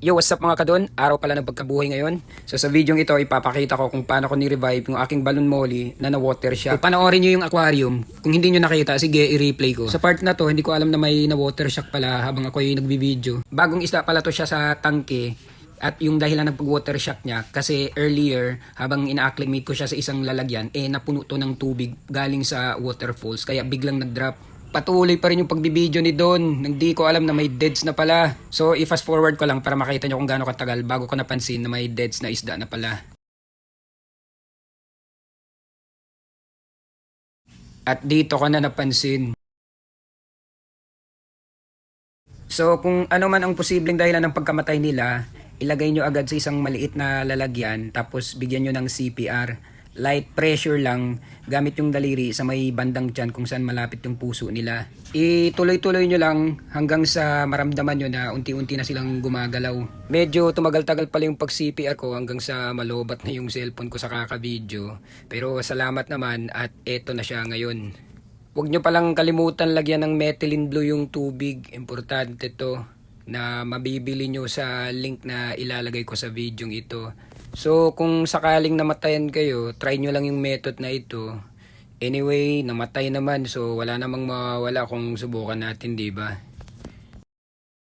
Yo, what's up mga kadon? Araw pala ng pagkabuhay ngayon. So sa video ito, ipapakita ko kung paano ko ni-revive yung aking balloon molly na na-water shock. So, panoorin nyo yung aquarium. Kung hindi nyo nakita, sige, i-replay ko. Sa part na to, hindi ko alam na may na-water shock pala habang ako yung nagbibideo. Bagong isda pala to siya sa tangke. At yung dahilan ng pag-water shock niya, kasi earlier, habang ina-acclimate ko siya sa isang lalagyan, napuno to ng tubig galing sa waterfalls. Kaya biglang nag-drop. Patuloy pa rin yung pagbibideo ni Don. Hindi ko alam na may deads na pala. So i-fast forward ko lang para makita nyo kung gaano katagal bago ko napansin na may deads na isda na pala. At dito ko na napansin. So kung ano man ang posibleng dahilan ng pagkamatay nila, ilagay nyo agad sa isang maliit na lalagyan tapos bigyan nyo ng CPR. Light pressure lang gamit yung daliri sa may bandang tiyan kung saan malapit yung puso nila. Ituloy-tuloy nyo lang hanggang sa maramdaman nyo na unti-unti na silang gumagalaw. Medyo tumagal-tagal pala yung pag-CPR ko hanggang sa malobat na yung cellphone ko sa kaka-video. Pero salamat naman at eto na siya ngayon. Huwag nyo palang kalimutan lagyan ng methylene blue yung tubig. Importante to na mabibili nyo sa link na ilalagay ko sa video ito. So kung sakaling namatayan kayo, try nyo lang yung method na ito. Anyway, namatay naman so wala namang mawawala kung subukan natin, 'di ba?